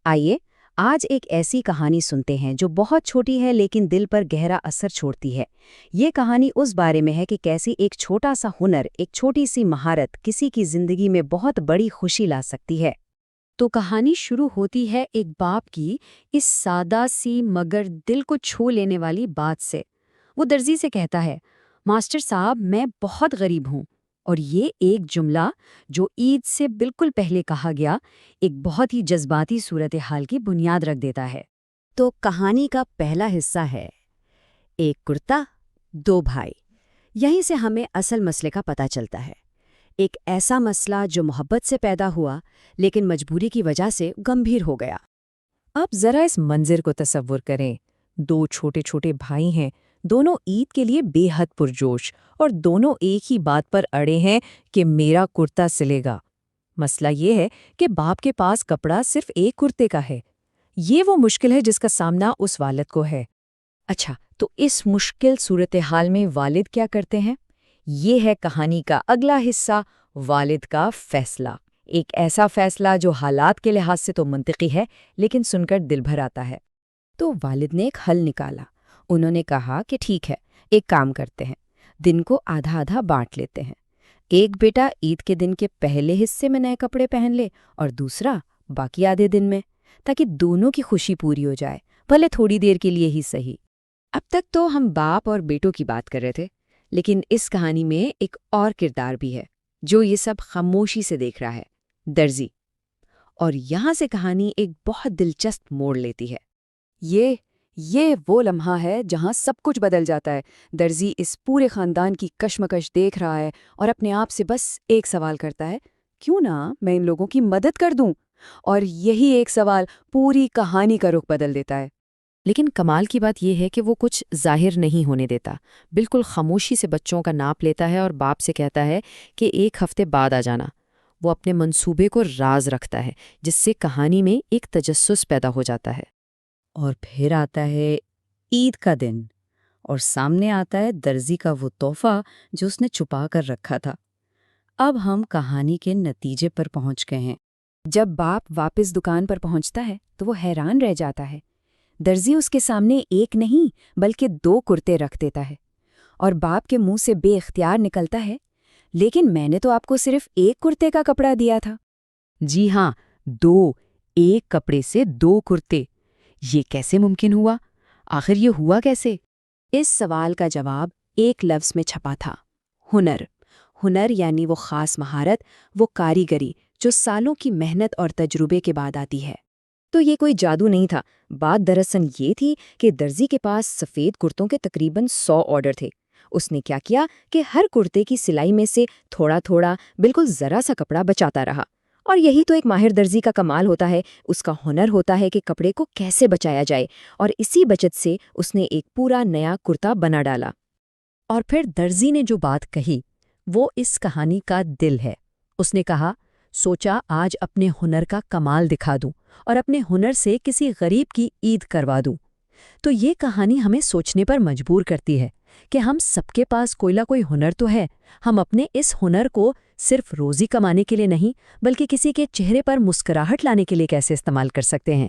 آئیے آج ایک ایسی کہانی سنتے ہیں جو بہت چھوٹی ہے لیکن دل پر گہرا اثر چھوڑتی ہے۔ یہ کہانی اس بارے میں ہے کہ کیسی ایک چھوٹا سا ہنر، ایک چھوٹی سی مہارت کسی کی زندگی میں بہت بڑی خوشی لا سکتی ہے۔ تو کہانی شروع ہوتی ہے ایک باپ کی اس سادہ سی مگر دل کو چھو لینے والی بات سے۔ وہ درزی سے کہتا ہے، ماسٹر صاحب میں بہت غریب ہوں، اور یہ ایک جملہ جو عید سے بالکل پہلے کہا گیا ایک بہت ہی جذباتی صورتحال کی بنیاد رکھ دیتا ہے۔ تو کہانی کا پہلا حصہ ہے ایک کرتا، دو بھائی۔ یہیں سے ہمیں اصل مسئلے کا پتہ چلتا ہے۔ ایک ایسا مسئلہ جو محبت سے پیدا ہوا لیکن مجبوری کی وجہ سے گمبھیر ہو گیا۔ آپ ذرا اس منظر کو تصور کریں۔ دو چھوٹے چھوٹے بھائی ہیں، دونوں عید کے لیے بے حد پرجوش، اور دونوں ایک ہی بات پر اڑے ہیں کہ میرا کرتا سلے گا۔ مسئلہ یہ ہے کہ باپ کے پاس کپڑا صرف ایک کرتے کا ہے۔ یہ وہ مشکل ہے جس کا سامنا اس والد کو ہے۔ اچھا، تو اس مشکل صورتحال میں والد کیا کرتے ہیں؟ یہ ہے کہانی کا اگلا حصہ، والد کا فیصلہ۔ ایک ایسا فیصلہ جو حالات کے لحاظ سے تو منطقی ہے لیکن سن کر دل بھر آتا ہے۔ تو والد نے ایک حل نکالا۔ انہوں نے کہا کہ ٹھیک ہے، ایک کام کرتے ہیں، دن کو آدھا آدھا بانٹ لیتے ہیں۔ ایک بیٹا عید کے دن کے پہلے حصے میں نئے کپڑے پہن لے اور دوسرا باقی آدھے دن میں، تاکہ دونوں کی خوشی پوری ہو جائے، بھلے تھوڑی دیر کے لیے ہی صحیح۔ اب تک تو ہم باپ اور بیٹوں کی بات کر رہے تھے، لیکن اس کہانی میں ایک اور کردار بھی ہے جو یہ سب خاموشی سے دیکھ رہا ہے، درزی۔ اور یہاں سے کہانی ایک بہت دلچسپ موڑ لیتی ہے۔ یہ وہ لمحہ ہے جہاں سب کچھ بدل جاتا ہے۔ درزی اس پورے خاندان کی کشمکش دیکھ رہا ہے اور اپنے آپ سے بس ایک سوال کرتا ہے، کیوں نہ میں ان لوگوں کی مدد کر دوں؟ اور یہی ایک سوال پوری کہانی کا رخ بدل دیتا ہے۔ لیکن کمال کی بات یہ ہے کہ وہ کچھ ظاہر نہیں ہونے دیتا، بالکل خاموشی سے بچوں کا ناپ لیتا ہے اور باپ سے کہتا ہے کہ ایک ہفتے بعد آ جانا۔ وہ اپنے منصوبے کو راز رکھتا ہے، جس سے کہانی میں ایک تجسس پیدا ہو جاتا ہے۔ اور پھر آتا ہے عید کا دن، اور سامنے آتا ہے درزی کا وہ تحفہ جو اس نے چھپا کر رکھا تھا۔ اب ہم کہانی کے نتیجے پر پہنچ گئے ہیں۔ جب باپ واپس دکان پر پہنچتا ہے تو وہ حیران رہ جاتا ہے۔ درزی اس کے سامنے ایک نہیں بلکہ دو کرتے رکھ دیتا ہے، اور باپ کے منہ سے بے اختیار نکلتا ہے، لیکن میں نے تو آپ کو صرف ایک کرتے کا کپڑا دیا تھا۔ جی ہاں، دو، ایک کپڑے سے دو کرتے۔ یہ کیسے ممکن ہوا؟ آخر یہ ہوا کیسے؟ اس سوال کا جواب ایک لفظ میں چھپا تھا، ہنر۔ ہنر یعنی وہ خاص مہارت، وہ کاریگری جو سالوں کی محنت اور تجربے کے بعد آتی ہے۔ تو یہ کوئی جادو نہیں تھا، بات دراصل یہ تھی کہ درزی کے پاس سفید کرتوں کے تقریباً 100 آرڈر تھے۔ اس نے کیا کیا کہ ہر کرتے کی سلائی میں سے تھوڑا تھوڑا، بالکل ذرا سا کپڑا بچاتا رہا۔ اور یہی تو ایک ماہر درزی کا کمال ہوتا ہے، اس کا ہنر ہوتا ہے کہ کپڑے کو کیسے بچایا جائے، اور اسی بچت سے اس نے ایک پورا نیا کرتا بنا ڈالا۔ اور پھر درزی نے جو بات کہی وہ اس کہانی کا دل ہے۔ اس نے کہا، سوچا آج اپنے ہنر کا کمال دکھا دوں اور اپنے ہنر سے کسی غریب کی عید کروا دوں۔ تو یہ کہانی ہمیں سوچنے پر مجبور کرتی ہے کہ ہم سب کے پاس کوئی نہ کوئی ہنر تو ہے، ہم اپنے اس ہنر کو صرف روزی کمانے کے لیے نہیں بلکہ کسی کے چہرے پر مسکراہٹ لانے کے لیے کیسے استعمال کر سکتے ہیں۔